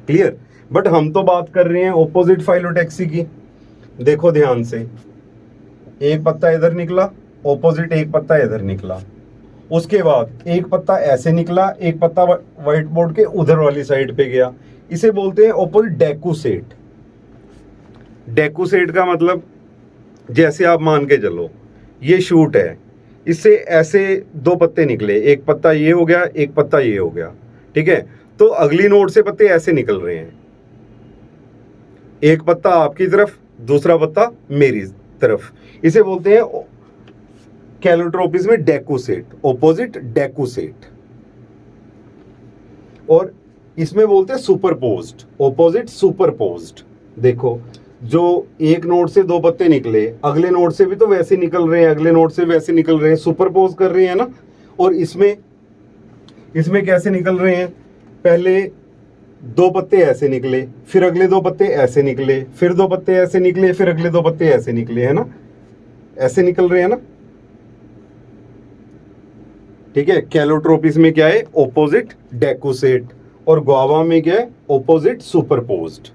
क्लियर। बट हम तो बात कर रहे हैं ऑपोजिट फाइलोटैक्सी की। देखो ध्यान से, एक पत्ता इधर निकला, ऑपोजिट एक पत्ता इधर निकला, उसके बाद एक पत्ता ऐसे निकला, एक पत्ता व्हाइट बोर्ड के उधर वाली साइड पे गया, इसे बोलते हैं ऑपोजिट डेकुसेट। डेकुसेट का मतलब, जैसे आप मान के चलो ये शूट है, इससे ऐसे 2 पत्ते निकले, एक पत्ता ये हो गया, एक पत्ता ये हो गया, ठीक है। तो अगली नोड से पत्ते ऐसे निकल रहे हैं, एक पत्ता आपकी तरफ, दूसरा पत्ता मेरी तरफ, इसे बोलते हैं कैलोट्रोपिस में डेकुसेट, ऑपोजिट डेकुसेट। और इसमें बोलते हैं सुपरपोज्ड, ऑपोजिट सुपरपोज्ड। देखो, जो एक नोड से 2 पत्ते निकले, अगले नोड से भी तो वैसे निकल रहे हैं, अगले नोड से वैसे निकल रहे हैं, सुपरपोज कर रहे हैं ना। और इसमें कैसे निकल रहे हैं, पहले 2 पत्ते ऐसे निकले, फिर अगले 2 पत्ते ऐसे निकले, फिर 2 पत्ते ऐसे निकले, फिर अगले 2 पत्ते ऐसे निकले, है ना, ऐसे निकल रहे हैं ना, ठीक है। कैलोट्रोपिस में क्या है, ऑपोजिट डेकुसेट, और गुआवा में क्या है, ऑपोजिट सुपरपोज्ड।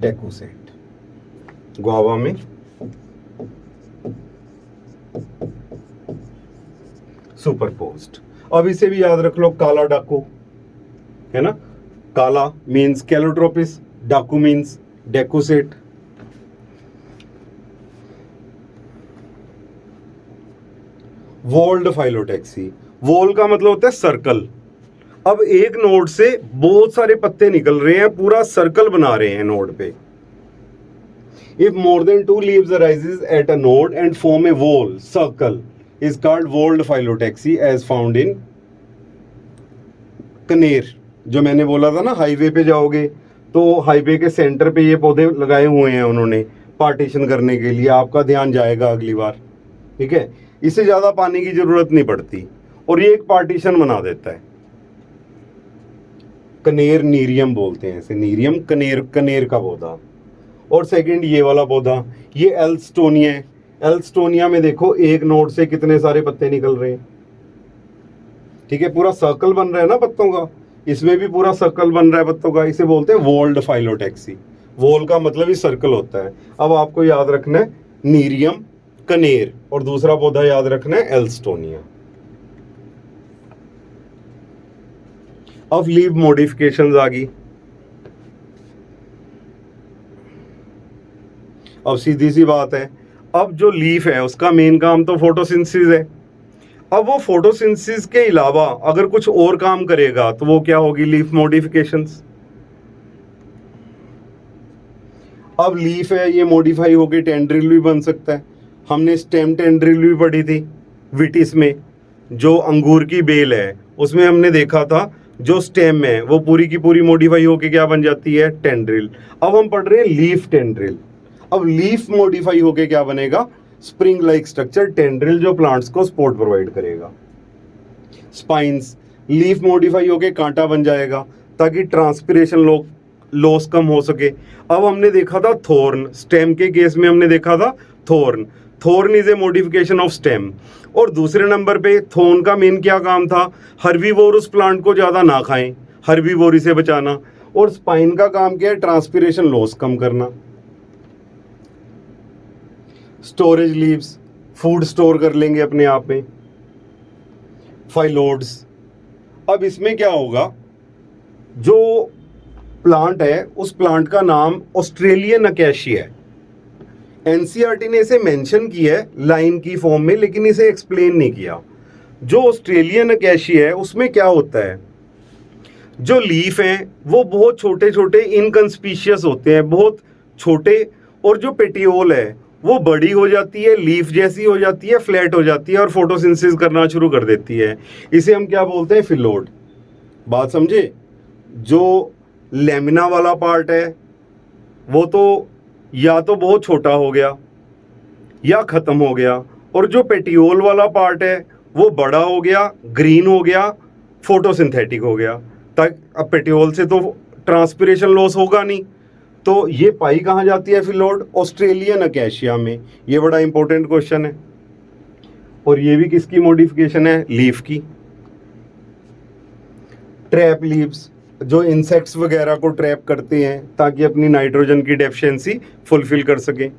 डेकुसेट, गुआवा में सुपरपोज्ड। अब इसे भी याद रख लो, काला डाकू, है ना, काला मीन्स कैलोट्रोपिस, डाकू means decussate. Whorled phyllotaxy, whorl का मतलब होता है सर्कल। अब एक नोड से बहुत सारे पत्ते निकल रहे हैं, पूरा सर्कल बना रहे हैं नोड पे। If more than 2 leaves arises at a node and form a whorl circle is called whorled phyllotaxy as found in कनेर। जो मैंने बोला था ना, हाईवे पे जाओगे तो हाईवे के सेंटर पे ये पौधे लगाए हुए हैं उन्होंने पार्टीशन करने के लिए, आपका ध्यान जाएगा अगली बार, ठीक है। इससे ज्यादा पानी की जरूरत नहीं पड़ती और ये एक पार्टीशन बना देता है। कनेर नीरियम बोलते हैं इसे, नीरियम कनेर, कनेर का पौधा। और सेकंड ये वाला पौधा, ये एल्स्टोनिया है। एल्स्टोनिया में देखो एक नोड से कितने सारे पत्ते निकल रहे हैं, ठीक है, पूरा सर्कल बन रहा है ना पत्तों का, इसमें भी पूरा सर्कल बन रहा है पत्तों का, इसे बोलते हैं वॉल्ड फाइलोटैक्सी। वॉल का मतलब ही सर्कल होता है। अब आपको याद रखना है नीरियम, कनेर, और दूसरा पौधा याद रखना है एल्स्टोनिया। अब लीव मॉडिफिकेशंस आ गई। अब सीधी सी बात है, अब जो लीफ है उसका मेन काम तो फोटोसिंथेसिस है। अब वो फोटोसिंथेसिस के अलावा अगर कुछ और काम करेगा तो वो क्या होगी, लीफ मॉडिफिकेशंस। अब लीफ है, ये मॉडिफाई होके टेंड्रिल भी बन सकता है। हमने स्टेम टेंड्रिल भी पढ़ी थी विटिस में, जो अंगूर की बेल है उसमें हमने देखा था जो स्टेम है वो पूरी की पूरी मॉडिफाई होके क्या बन जाती है, टेंड्रिल। अब हम पढ़ रहे हैं लीफ टेंड्रिल। अब लीफ मॉडिफाई होके क्या बनेगा, स्प्रिंग लाइक स्ट्रक्चर, टेंड्रिल, जो प्लांट्स को सपोर्ट प्रोवाइड करेगा। स्पाइंस, लीफ मॉडिफाई होके कांटा बन जाएगा ताकि ट्रांसपिरेशन लॉस कम हो सके। अब हमने देखा था थॉर्न, स्टेम के केस में हमने देखा था thorn. Thorn is a modification of stem. और दूसरे नंबर पे थॉर्न का मेन क्या काम था, हर्बीवोरस प्लांट को ज़्यादा ना खाएं, हर्बीवोरी से बचाना। और स्पाइन का काम क्या है, ट्रांसपिरेशन लॉस कम करना। स्टोरेज लीव्स, फूड स्टोर कर लेंगे अपने आप में। फाइलोड्स, अब इसमें क्या होगा, जो प्लांट है उस प्लांट का नाम ऑस्ट्रेलियन अकेशिया है। एनसीईआरटी ने इसे मेंशन किया है लाइन की फॉर्म में, लेकिन इसे एक्सप्लेन नहीं किया। जो ऑस्ट्रेलियन अकेशिया है उसमें क्या होता है, जो लीफ हैं वो बहुत छोटे छोटे इनकंस्पीशियस होते हैं, बहुत छोटे, और जो पेटियोल है वो बड़ी हो जाती है, लीफ जैसी हो जाती है, फ्लैट हो जाती है और फोटोसिंथेसिस करना शुरू कर देती है। इसे हम क्या बोलते हैं, फिलोड। बात समझे। जो लेमिना वाला पार्ट है वो तो या तो बहुत छोटा हो गया या खत्म हो गया, और जो पेटियोल वाला पार्ट है वो बड़ा हो गया, ग्रीन हो गया, फोटोसिंथेटिक हो गया। तक अब पेटियोल से तो ट्रांसपिरेशन लॉस होगा नहीं, तो ये पाई कहाँ जाती है फिलोड, ऑस्ट्रेलियन अकेशिया में। ये बड़ा इंपॉर्टेंट क्वेश्चन है। और ये भी किसकी मॉडिफिकेशन है, लीफ की। ट्रैप लीव्स, जो इंसेक्ट्स वगैरह को ट्रैप करते हैं ताकि अपनी नाइट्रोजन की डेफिशिएंसी फुलफिल कर सकें।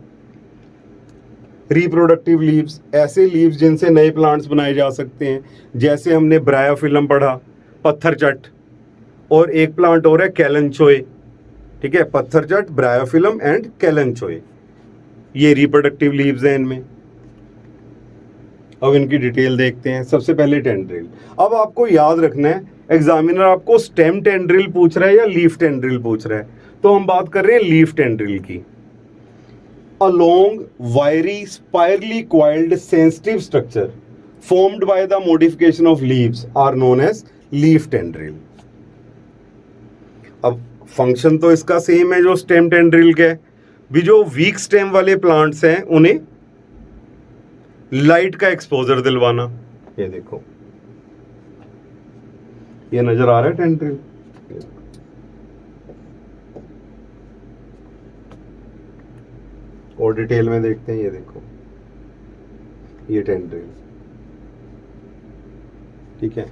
रिप्रोडक्टिव लीव्स, ऐसे लीव्स जिनसे नए प्लांट्स बनाए जा सकते हैं, जैसे हमने ब्रायोफिलम पढ़ा, पत्थरचट, और एक प्लांट और है कैलेंचोए। ठीक है, पत्थरचट, ब्रायोफिलम एंड कैलेंचोए, ये रिप्रोडक्टिव लीव्स हैं इनमें। अब इनकी डिटेल देखते हैं। सबसे पहले टेंड्रिल। अब आपको याद रखना है, एग्जामिनर आपको स्टेम टेंड्रिल पूछ रहा है या लीफ टेंड्रिल पूछ रहा है, तो हम बात कर रहे हैं लीफ टेंड्रिल की। अ लॉन्ग वायरी spirally coiled sensitive structure formed by the modification of leaves are known as leaf tendril। अब फंक्शन तो इसका सेम है जो स्टेम टेंड्रिल का है भी। जो वीक स्टेम वाले प्लांट्स हैं उन्हें लाइट का एक्सपोजर दिलवाना। ये देखो, ये नजर आ रहा है टेंड्रिल। और डिटेल में देखते हैं, ये देखो, ये टेंड्रिल। ठीक है,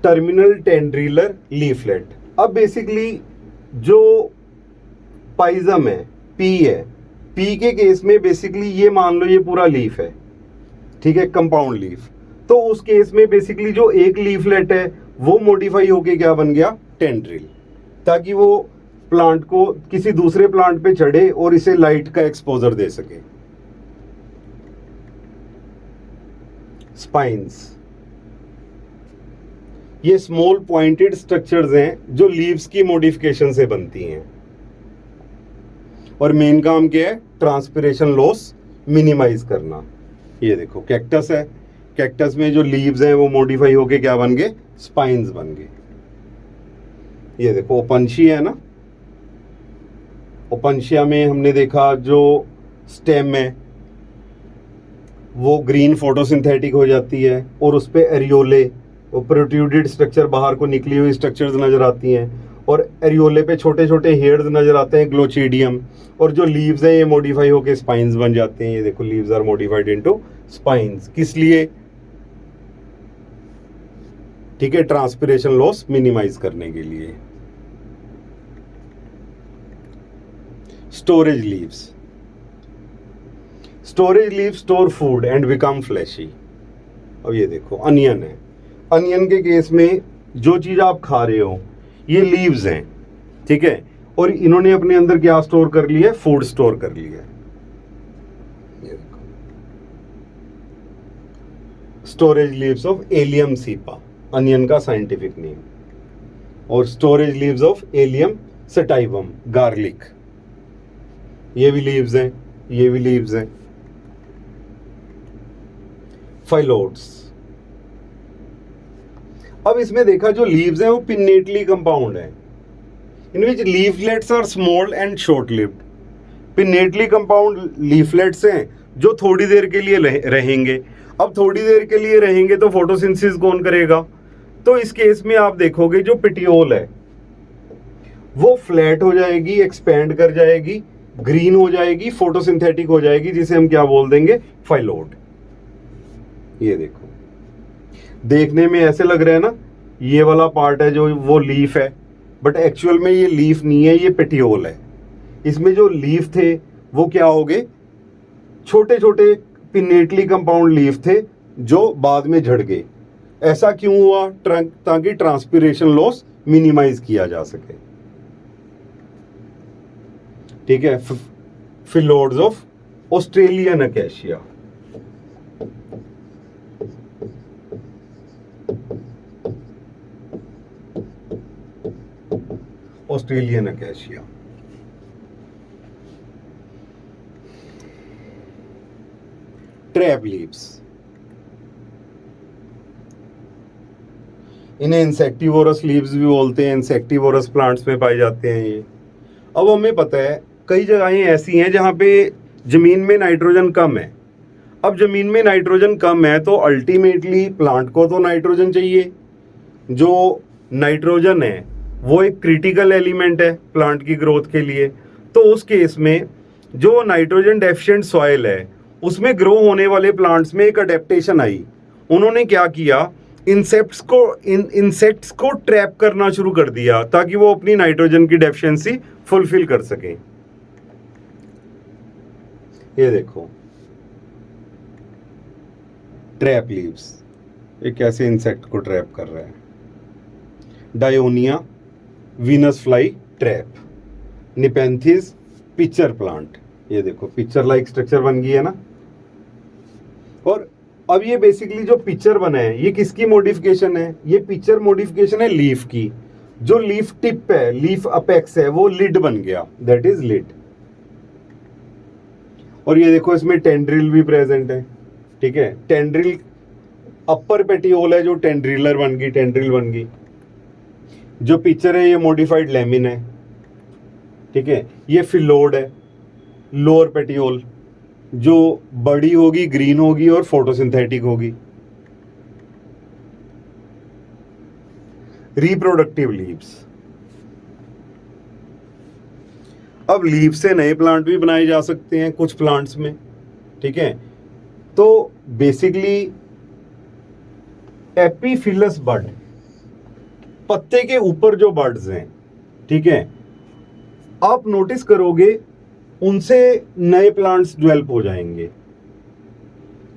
टर्मिनल टेंड्रिलर लीफलेट। अब बेसिकली जो पाइजम है, पी है, पी के केस में बेसिकली ये मान लो ये पूरा लीफ है, ठीक है, कंपाउंड लीफ। तो उस केस में बेसिकली जो एक लीफलेट है वो मॉडिफाई होके क्या बन गया, टेंड्रिल, ताकि वो प्लांट को किसी दूसरे प्लांट पे चढ़े और इसे लाइट का एक्सपोजर दे सके। स्पाइंस, ये स्मॉल पॉइंटेड स्ट्रक्चर्स हैं जो लीव्स की मॉडिफिकेशन से बनती हैं, और मेन काम क्या है, ट्रांसपिरेशन लॉस मिनिमाइज करना। ये देखो कैक्टस है, कैक्टस में जो लीव्स हैं वो मॉडिफाई होके क्या बन गए, स्पाइंस बन गए। ये देखो ओपनशी है ना, ओपनशिया में हमने देखा जो स्टेम है वो ग्रीन फोटोसिंथेटिक हो जाती है, और उस पर एरियोले, वो प्रोट्रूडेड स्ट्रक्चर, बाहर को निकली हुई स्ट्रक्चर्स नजर आती हैं, और एरियोले पे छोटे छोटे हेयर्स नजर आते हैं, ग्लोचिडियम। और जो लीव्स हैं ये मॉडिफाई होके स्पाइंस बन जाते हैं। ये देखो leaves are modified into spines. किस लिए, ठीक है, ट्रांसपिरेशन लॉस मिनिमाइज करने के लिए। Storage leaves, storage leaves store food and become fleshy. अब ये देखो अनियन है, अनियन के केस में जो चीज आप खा रहे हो ये लीव्स हैं, ठीक है, और इन्होंने अपने अंदर क्या स्टोर कर लिया है, फूड स्टोर कर लिया है। ये देखो storage leaves of allium cepa, onion का साइंटिफिक नेम, और storage leaves of allium sativum, garlic, ये भी लीव्स हैं, ये भी लीव्स हैं। फाइलोड्स, अब इसमें देखा जो लीव्स हैं वो पिन्नेटली कंपाउंड है, in which leaflets are small and short lived. Pinnately compound leaflets हैं जो थोड़ी देर के लिए रहेंगे। अब थोड़ी देर के लिए रहेंगे तो फोटोसिंथेसिस कौन करेगा, तो इस केस में आप देखोगे जो पेटियोल है वो फ्लैट हो जाएगी, एक्सपैंड कर जाएगी, ग्रीन हो जाएगी, फोटोसिंथेटिक हो जाएगी, जिसे हम क्या बोल देंगे, फाइलोड। ये देखो देखने में ऐसे लग रहा है ना, ये वाला पार्ट है जो वो लीफ है, बट एक्चुअल में ये लीफ नहीं है, ये पेटियोल है। इसमें जो लीफ थे वो क्या हो गए, छोटे छोटे पिन्नेटली कंपाउंड लीफ थे जो बाद में झड़ गए। ऐसा क्यों हुआ, ताकि ट्रांसपिरेशन लॉस मिनिमाइज किया जा सके। ठीक है, phyllodes of Australian acacia, Australian acacia. Trap leaves, इन्हें इंसेक्टिवोरस लीव्स भी बोलते हैं, इंसेक्टिवोरस प्लांट्स में पाए जाते हैं ये। अब हमें पता है कई जगहें ऐसी हैं जहाँ पे ज़मीन में नाइट्रोजन कम है। अब ज़मीन में नाइट्रोजन कम है तो अल्टीमेटली प्लांट को तो नाइट्रोजन चाहिए। जो नाइट्रोजन है वो एक क्रिटिकल एलिमेंट है प्लांट की ग्रोथ के लिए। तो उस केस में जो नाइट्रोजन डेफिशिएंट सॉइल है उसमें ग्रो होने वाले प्लांट्स में एक अडेप्टेशन आई। उन्होंने क्या किया, इंसेक्ट्स को ट्रैप करना शुरू कर दिया ताकि वो अपनी नाइट्रोजन की डेफिशिएंसी फुलफिल कर सकें। ये देखो ट्रैप लीव्स, ये कैसे इंसेक्ट को ट्रैप कर रहा है। Dionaea Venus fly trap, nepenthes pitcher plant, ये देखो पिक्चर लाइक स्ट्रक्चर बन गई है ना। और अब ये बेसिकली जो पिक्चर बना है ये किसकी मॉडिफिकेशन है, ये पिक्चर मॉडिफिकेशन है लीफ की। जो लीफ टिप है, लीफ अपेक्स है, वो लिड बन गया, दैट इज लिड। और ये देखो इसमें टेंड्रिल भी प्रेजेंट है, ठीक है, टेंड्रिल अपर पेटियोल है जो टेंड्रिलर बन गई, टेंड्रिल बन गई। जो पिक्चर है ये मॉडिफाइड लेमिन है, ठीक है, ये फिलोड है लोअर पेटियोल, जो बड़ी होगी, ग्रीन होगी और फोटोसिंथेटिक होगी। रिप्रोडक्टिव लीव्स, अब लीव से नए प्लांट भी बनाए जा सकते हैं कुछ प्लांट्स में, ठीक है। तो बेसिकली एपीफिलस बड, पत्ते के ऊपर जो बर्ड्स हैं, ठीक है, आप नोटिस करोगे उनसे नए प्लांट्स डेवलप हो जाएंगे।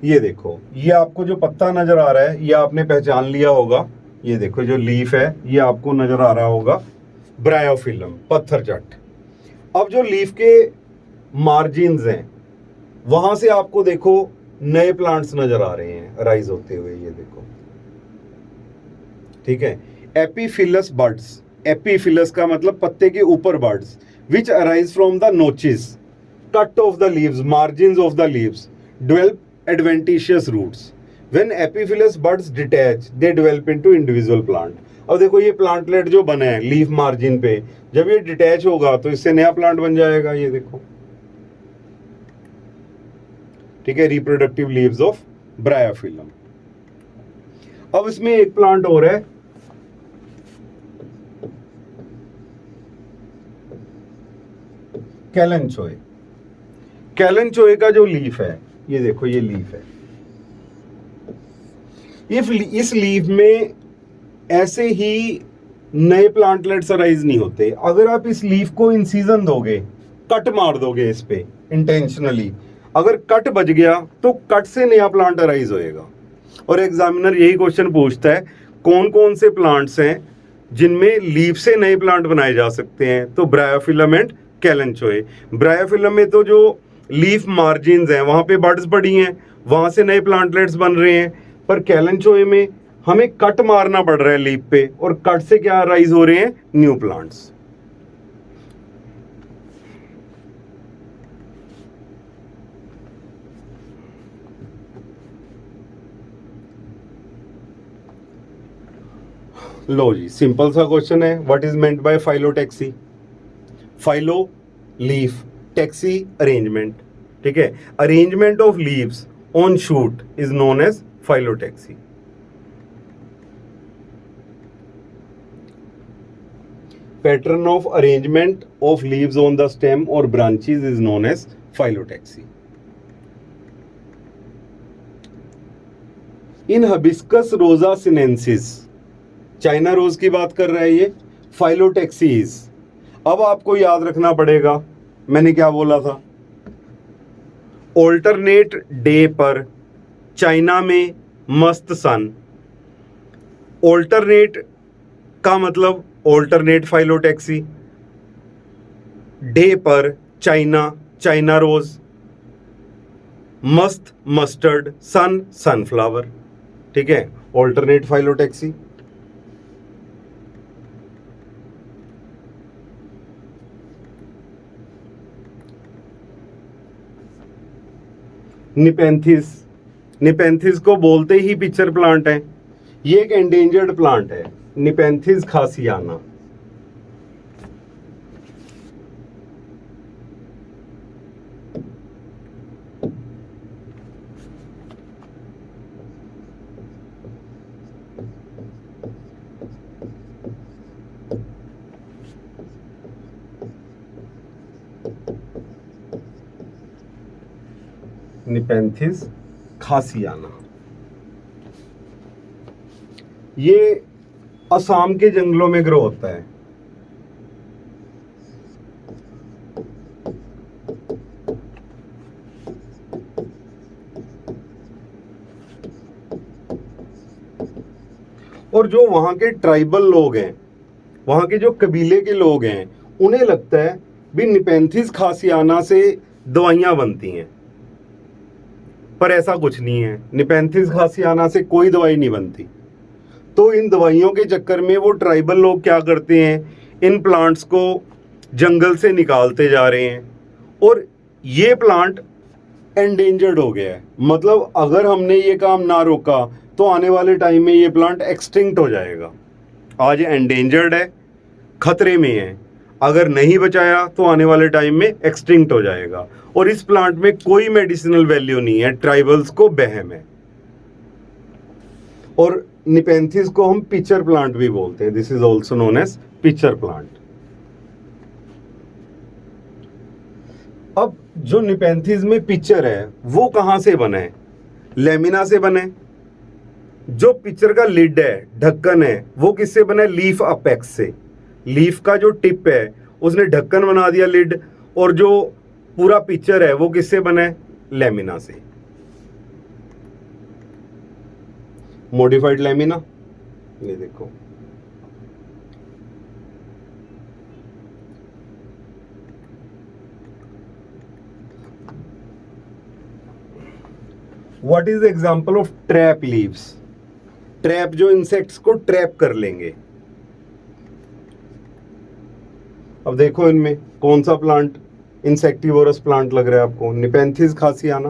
ये देखो, ये आपको जो पत्ता नजर आ रहा है ये आपने पहचान लिया होगा। ये देखो जो लीफ है ये आपको नजर आ रहा होगा, ब्रायोफिलम, पत्थर चट। अब जो लीफ के मार्जिन्स हैं वहां से आपको देखो नए प्लांट्स नजर आ रहे हैं राइज होते हुए, ये देखो, ठीक है। एपीफिलस बर्ड्स, एपीफिलस का मतलब पत्ते के ऊपर birds, which arise from the notches, cut of the leaves, margins of the leaves, develop adventitious roots. When epiphyllous buds detach, they develop into individual plant. अब देखो ये प्लांटलेट जो बना है लीफ मार्जिन पे, जब ये डिटैच होगा तो इससे नया प्लांट बन जाएगा, ये देखो, ठीक है, रिप्रोडक्टिव लीव्स ऑफ ब्रायोफिलम। अब इसमें एक प्लांट और है, कैलेंचोए। कैलेंचोए का जो लीफ है, ये देखो ये लीफ है, इस लीफ में ऐसे ही नए प्लांटलेट्स अराइज नहीं होते। अगर आप इस लीफ को इंसीजन दोगे, कट मार दोगे इस पे इंटेंशनली, अगर कट बज गया तो कट से नया प्लांट अराइज होएगा। और एग्जामिनर यही क्वेश्चन पूछता है कौन कौन से प्लांट्स हैं जिनमें लीफ से नए प्लांट बनाए जा सकते हैं। तो ब्रायोफिलम एंड कैलेंचोए। ब्रायोफिलम में तो जो लीफ मार्जिन्स हैं वहां पे बड्स पड़ी हैं, वहां से नए प्लांटलेट्स बन रहे हैं। पर कैलेंचोए में हमें कट मारना पड़ रहा है लीफ पे, और कट से क्या राइज हो रहे हैं, न्यू प्लांट्स। लो जी, सिंपल सा क्वेश्चन है। What is meant by phyllotaxy? Phyllo leaf, taxy arrangement, ठीक है। Arrangement of leaves on shoot is known as phyllotaxy. Pattern of arrangement of leaves on the stem और branches is known as phyllotaxy. In hibiscus rosa sinensis, China rose की बात कर रहा है ये, फाइलोटैक्सीज। अब आपको याद रखना पड़ेगा मैंने क्या बोला था। ऑल्टरनेट डे पर चाइना में मस्त सन। ऑल्टरनेट का मतलब ऑल्टरनेट फाइलोटैक्सी, डे पर चाइना, चाइना रोज, मस्त मस्टर्ड, सन सनफ्लावर, ठीक है, ऑल्टरनेट फाइलोटैक्सी। निपेंथिस, निपेंथिस को बोलते ही पिक्चर प्लांट है। ये एक एंडेंजर्ड प्लांट है, निपेंथिस खासियाना। निपेंथिस खासियाना, ये असम के जंगलों में ग्रो होता है। और जो वहां के ट्राइबल लोग हैं, वहां के जो कबीले के लोग हैं, उन्हें लगता है भी निपेंथिस खासियाना से दवाइयां बनती हैं, पर ऐसा कुछ नहीं है। निपेंथिस खासियाना से कोई दवाई नहीं बनती। तो इन दवाइयों के चक्कर में वो ट्राइबल लोग क्या करते हैं, इन प्लांट्स को जंगल से निकालते जा रहे हैं, और ये प्लांट एंडेंजर्ड हो गया है। मतलब अगर हमने ये काम ना रोका तो आने वाले टाइम में ये प्लांट एक्सटिंक्ट हो जाएगा। आज एंडेंजर्ड है, खतरे में है, अगर नहीं बचाया तो आने वाले टाइम में एक्सटिंक्ट हो जाएगा। और इस प्लांट में कोई मेडिसिनल वैल्यू नहीं है, ट्राइबल्स को बहम है। और निपेंथिस को हम पिक्चर प्लांट भी बोलते हैं, this is also known as pitcher plant. अब जो निपेंथिस में पिक्चर है वो कहां से बना है, लेमिना से बने। जो पिक्चर का लिड है, ढक्कन है, वो किससे बना है, लीफ अपेक्स से। लीफ का जो टिप है उसने ढक्कन बना दिया, लिड, और जो पूरा पिक्चर है वो किससे बना है, लेमिना से, मॉडिफाइड लेमिना। ये देखो, what is example of trap leaves? Trap जो इंसेक्ट्स को ट्रैप कर लेंगे। अब देखो इनमें कौन सा प्लांट इंसेक्टिवोरस प्लांट लग रहा है आपको, nepenthes khasiana.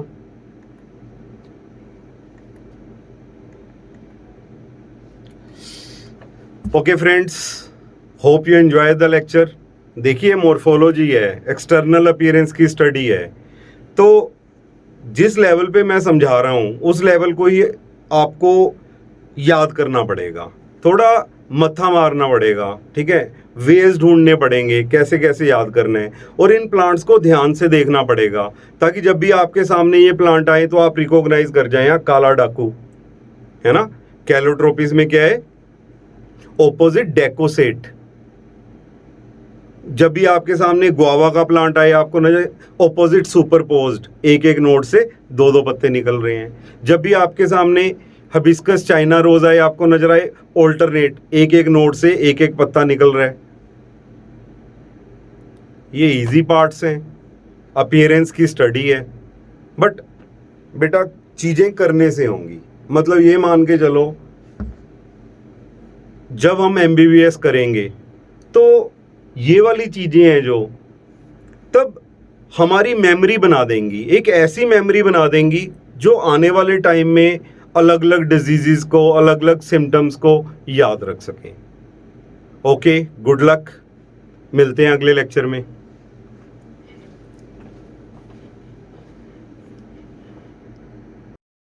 Okay friends, hope you enjoy the lecture. देखिए मॉर्फोलॉजी है, एक्सटर्नल अपीयरेंस की स्टडी है, तो जिस लेवल पे मैं समझा रहा हूँ उस लेवल को ही आपको याद करना पड़ेगा, थोड़ा मत्था मारना पड़ेगा, ठीक है, वेज ढूंढने पड़ेंगे कैसे कैसे याद करना है, और इन प्लांट्स को ध्यान से देखना पड़ेगा ताकि जब भी आपके सामने ये प्लांट आए तो आप रिकॉग्नाइज कर जाएं, काला डाकू है ना। कैलोट्रोपिस में क्या है, ऑपोजिट डेकोसेट। जब भी आपके सामने गुआवा का प्लांट आए आपको नजर ऑपोजिट सुपरपोज्ड, एक एक नोड से दो दो पत्ते निकल रहे हैं। जब भी आपके सामने हिबिस्कस चाइना रोज आए आपको नजर आए ऑल्टरनेट, एक एक नोड से एक एक पत्ता निकल रहा है। ये इजी पार्ट्स हैं, अपीयरेंस की स्टडी है, बट बेटा चीजें करने से होंगी। मतलब ये मान के चलो जब हम MBBS करेंगे तो ये वाली चीजें हैं जो तब हमारी मेमोरी बना देंगी, एक ऐसी मेमोरी बना देंगी जो आने वाले टाइम में अलग अलग डिजीजेस को, अलग अलग सिम्टम्स को याद रख सकें। ओके, गुड लक, मिलते हैं अगले लेक्चर में।